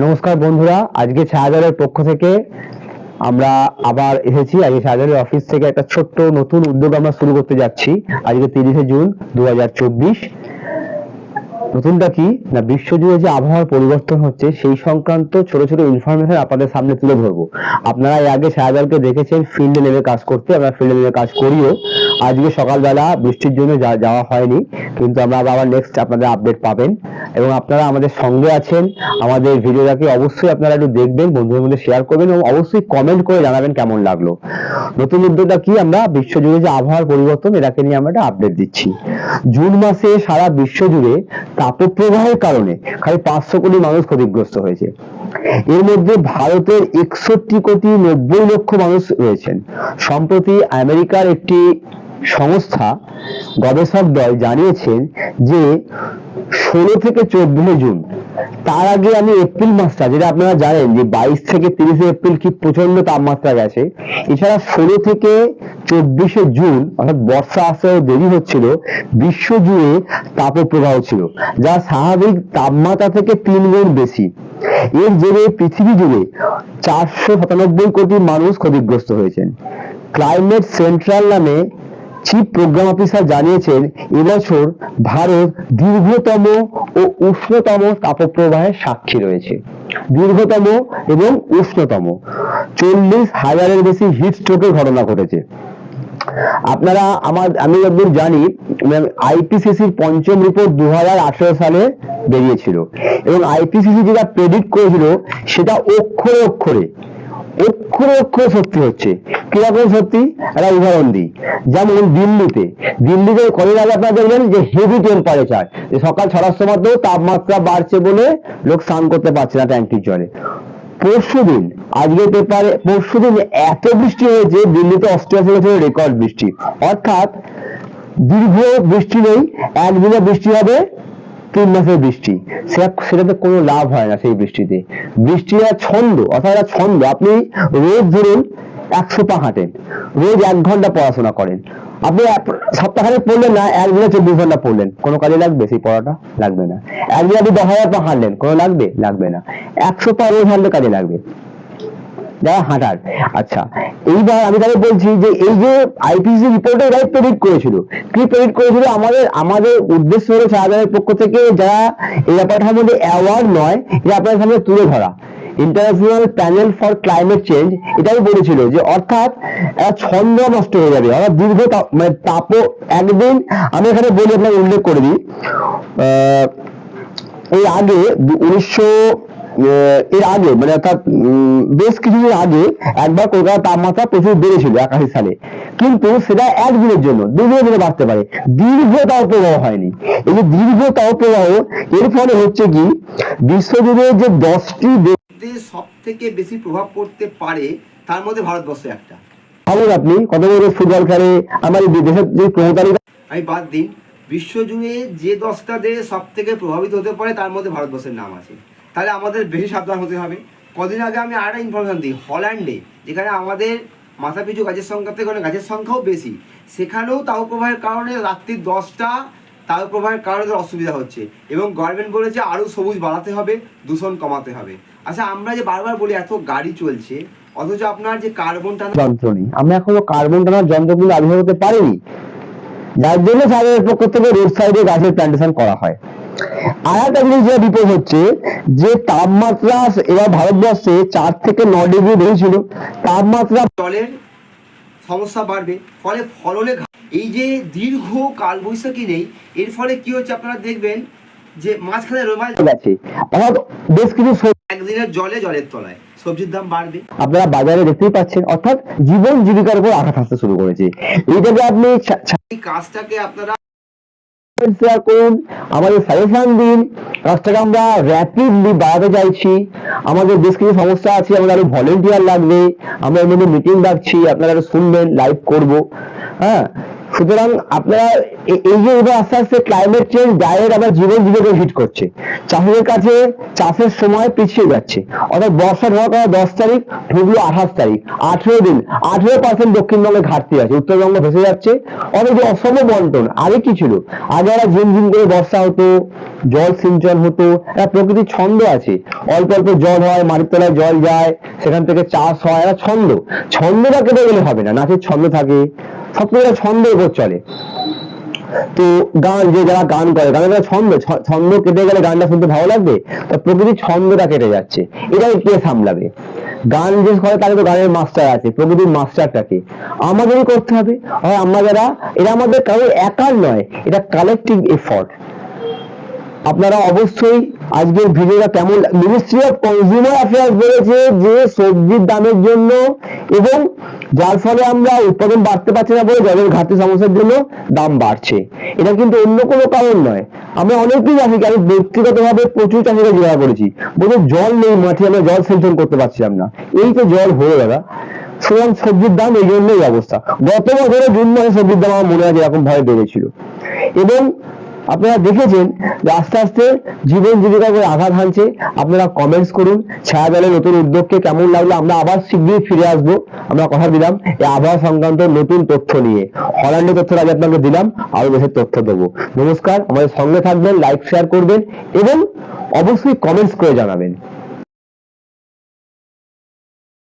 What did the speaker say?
নমস্কার বন্ধুরা, আজকে ছায়াজালের পক্ষ থেকে আমরা আবার এসেছি। আজকে ছায়াজালের অফিস থেকে একটা ছোট্ট নতুন উদ্যোগ আমরা শুরু করতে যাচ্ছি। আজকে 30শে জুন 2024। নতুনটা কি না, বিশ্বজুড়ে যে আবহাওয়ার পরিবর্তন হচ্ছে সেই সংক্রান্ত ছোট ছোট ইনফরমেশন আপনাদের সামনে তুলে ধরবো। আপনারা এর আগে ছায়াজালকে দেখেছেন ফিল্ডে নেমে কাজ করতে, আমরা ফিল্ডে নেমে কাজ করিও। আজকে সকালবেলা বৃষ্টির জন্য যাওয়া হয়নি, কিন্তু আমরা আবার নেক্সট আপনাদের আপডেট পাবেন। এবং আপনারা আমাদের সঙ্গে আছেন, আমাদের ভিডিওটাকে অবশ্যই আপনারা একটু দেখবেন, বন্ধুদের মধ্যে শেয়ার করবেন এবং অবশ্যই কমেন্ট করে জানাবেন কেমন লাগলো। নতুন উদ্যোগটা কি, আমরা বিশ্বজুড়ে যে আবহাওয়ার পরিবর্তন এটাকে নিয়ে আমরা একটা আপডেট দিচ্ছি। জুন মাসে সারা বিশ্বজুড়ে তাপপ্রবাহের কারণে খালি 500 কোটি মানুষ ক্ষতিগ্রস্ত হয়েছে। এর মধ্যে ভারতের 61,90,00,000 মানুষ রয়েছেন। সম্প্রতি আমেরিকার একটি সংস্থা গবেষক দল জানিয়েছেন যে 16 থেকে 24 জুন, তার আগে আমি এপ্রিল মাসটা, যেটা আপনারা জানেন যে 22 থেকে 30 এপ্রিল কি প্রচন্ড তাপমাত্রা গেছে, এছাড়া 16 থেকে 24 জুন অর্থাৎ বর্ষা আসতেও দেরি হচ্ছিল, বিশ্বজুড়ে তাপপ্রবাহ ছিল যা স্বাভাবিক তাপমাত্রা থেকে 3 গুণ বেশি। এর জেরে পৃথিবী জুড়ে 497 কোটি মানুষ ক্ষতিগ্রস্ত হয়েছেন। ক্লাইমেট সেন্ট্রাল নামে চিফ প্রোগ্রাম অফিসার জানিয়েছেন এবছর ভারত দীর্ঘতম ও উষ্ণতম তাপপ্রবাহের সাক্ষী রয়েছে। দীর্ঘতম এবং উষ্ণতম 40,000-এর বেশি হিট স্ট্রোকের ঘটনা ঘটেছে। আপনারা আমি যতদূর জানি আইপিসিসির পঞ্চম রিপোর্ট 2018 সালে বেরিয়েছিল এবং আইপিসিসি যেটা প্রেডিক্ট করেছিল সেটা অক্ষরে অক্ষরে সত্যি হচ্ছে। কিরকম সত্যি, একটা উদাহরণ দিই। যেমন দিল্লিতে কদিন আগে আপনারা দেখলেন যে হেভি টেম্পারেচার, যে সকাল 6টার সময়তেও তাপমাত্রা বাড়ছে বলে লোক স্নান করতে পারছে না ট্যাঙ্কির জলে। পরশুদিন এত বৃষ্টি হয়েছে দিল্লিতে, 88 বছরের রেকর্ড বৃষ্টি। অর্থাৎ দীর্ঘ বৃষ্টি নেই, একদিনে বৃষ্টি হবে 3 মাসের বৃষ্টি, সেটাতে কোনো লাভ হয় না। সেই বৃষ্টির ছন্দ, অর্থাৎ একটা ছন্দ। আপনি রোজ ধরুন 100 পা হাঁটেন, রোজ 1 ঘন্টা পড়াশোনা করেন, আপনি সপ্তাহখানেক পড়লেন না, একদিনে 24 ঘন্টা পড়লেন, কোনো কাজে লাগবে? সেই পড়াটা লাগবে না। একদিন আপনি 10,000 পা হাঁটলেন, কোনো লাগবে না। 100 পা রোজ হাঁটলে কাজে লাগবে যারা হাঁটার। আচ্ছা, এইবার আমি তাহলে বলছি যে এই যে আইপিসি রিপোর্টে এরাই প্রেডিক্ট করেছিল, কি প্রেডিক্ট করেছিল? আমাদের উদ্দেশ্য হলো ছায়াজালের পক্ষ থেকে যারা এই ব্যাপারটার মধ্যে অ্যাওয়ার্ড নয়, এটা আপনাদের সামনে তুলে ধরা। International panel for climate change এটাই বলেছিল যে অর্থাৎ ছন্দ নষ্ট হয়ে যাবে, অর্থাৎ দীর্ঘ মানে একদিন আমি এখানে বলি, আপনাকে উল্লেখ করে দিই। এর আগে মানে অর্থাৎ বেশ কিছুদিন আগে একবার কলকাতার তাপমাত্রা প্রচুর বেড়েছিল 81 সালে, কিন্তু সেটা একদিনের জন্য, 2 দিনের জন্য বাড়তে পারে, দীর্ঘ তাপপ্রবাহ হয়নি। এই যে দীর্ঘ তাপপ্রবাহ, এর ফলে হচ্ছে কি, বিশ্বজুড়ে যে 10টি দেশে সব থেকে বেশি প্রভাব পড়তে পারে তার মধ্যে ভারতবর্ষ একটা। ভাবুন আপনি কত বড় ফুটবল খেলে আমার এই দেশের যে ক্ষমতারিতা, আমি বাদ দিন, বিশ্বজুড়ে যে 10টা দেশ সব থেকে প্রভাবিত হতে পারে তার মধ্যে ভারতবর্ষের নাম আছে। তাহলে আমাদের বেশি সাবধান হতে হবে। কদিন আগে আমি আরেকটা ইনফরমেশন দিই, হল্যান্ডে, যেখানে আমাদের মাথাপিছু গাছের সংখ্যা থেকে অনেক গাছের সংখ্যাও বেশি, সেখানেও তাপপ্রবাহের কারণে রাত্রি 10টা তাপপ্রবাহের কারণে অসুবিধা হচ্ছে এবং গভর্নমেন্ট বলেছে আরও সবুজ বাড়াতে হবে, দূষণ কমাতে হবে। আচ্ছা, আমরা যে বারবার বলি এত গাড়ি চলছে, অথচ আপনার যে কার্বন টানা যন্ত্র নেই, আমরা এখনো কার্বন টানার যন্ত্রগুলো আবিষ্কার করতে পারিনি, যার জন্য ছায়াজালের পক্ষ থেকে রোড সাইডে গাছের প্ল্যান্টেশন করা হয়। আর একটা জিনিস যেটা বিপদ হচ্ছে, যে তাপমাত্রা এবার ভারতবর্ষে 4 থেকে 9 ডিগ্রি বেড়েছিল, তাপমাত্রা জলের সমস্যা বাড়বে, ফলে ফলনে এই যে দীর্ঘ কালবৈশাখী নেই, এর ফলে কি হচ্ছে আপনারা দেখবেন যে মাঝখানে রোমাল গেছে, অর্থাৎ বেশ কিছু একদিনের জলের তলায় সবজির দাম বাড়বে, আপনারা বাজারে দেখতেই পাচ্ছেন, অর্থাৎ জীবন জীবিকার উপর আঘাত আসতে শুরু করেছে। এইটাকে আপনি এই কাজটাকে আপনারা শেয়ার করুন, আমাদের সাজেশন দিন, কাজটাকে আমরা র্যাপিডলি বাড়াতে চাইছি। আমাদের বেশ কিছু সমস্যা আছে, আমাদের আরো ভলেন্টিয়ার লাগবে, আমরা এর মধ্যে মিটিং ডাকছি, আপনারা শুনবেন, লাইভ করব। হ্যাঁ, সুতরাং আপনারা এই যে এবার আস্তে আস্তে ক্লাইমেট চেঞ্জ ডাইরেক্ট আমার জীবন জীবিকা হিট করছে, চাষিদের কাছে চাষের সময় পিছিয়ে যাচ্ছে। অর্থাৎ বর্ষা ঢোকার কথা 10 তারিখ, ঢুকলো 28 তারিখ, 18 দিন, 18% দক্ষিণবঙ্গে ঘাটতি আছে, উত্তরবঙ্গ ভেসে যাচ্ছে। অনেক যে অসম বন্টন, আগে কি ছিল, আগে একটা ঝিমঝিম করে বর্ষা হতো, জল সিঞ্চন হতো, একটা প্রকৃতির ছন্দ আছে, অল্প অল্প জল হয়, মাটির তলায় জল যায়, সেখান থেকে চাষ হয়, একটা ছন্দ। ছন্দটা কেটে গেলে হবে না, নাচের ছন্দ থাকে, সবকিছু ছন্দের উপর চলে। তো গান, যে যারা গান করে, গানের একটা ছন্দ, ছন্দ কেটে গেলে গানটা শুনতে ভালো লাগবে? তো প্রকৃতির ছন্দটা কেটে যাচ্ছে, এটাকে কে সামলাবে? গান যে করে তাকে তো গানের মাস্টার আছে, প্রকৃতির মাস্টারটাকে আমাদেরই করতে হবে। হয় আমরা যারা, এটা আমাদের কারো একার নয়, এটা কালেকটিভ এফর্ট। আপনারা অবশ্যই আজকের ভিডিওটা কেমন, মিনিস্ট্রি অফ কনজিউমার অ্যাফেয়ার্স বলেছে যে সবজির দামের জন্য এবং যার ফলে আমরা উৎপাদন বাড়তে পারছি না বলে জলের ঘাটতি সমস্যার জন্য দাম বাড়ছে। এটা কিন্তু অন্য কোনো কারণ নয়। আমরা অনেকেই চাষিকে, আমি ব্যক্তিগতভাবে প্রচুর চাষিকে জিজ্ঞাসা করেছি, বলছে জল নেই মাঠে, আমরা জল সিঞ্চন করতে পারছিলাম না। এই তো জল হয়ে দাদা, সুতরাং সবজির দাম এই জন্যই অবস্থা। গত বছরে জুন মাসে সবজির দাম আমার মনে হয় এরকম ভাবে বেড়েছিল। এবং আপনারা দেখেছেন যে আস্তে আস্তে জীবন জীবিকা করে আঘাত হানছে। আপনারা কমেন্টস করুন ছায়া দলের নতুন উদ্যোগকে কেমন লাগলো। আমরা আবার শীঘ্রই ফিরে আসবো, আমরা কথা দিলাম এই আবহাওয়া সংক্রান্ত নতুন তথ্য নিয়ে। হল্যান্ডের তথ্য আগে আপনাকে দিলাম, আরো দেশের তথ্য দেবো। নমস্কার, আমাদের সঙ্গে থাকবেন, লাইক শেয়ার করবেন এবং অবশ্যই কমেন্টস করে জানাবেন।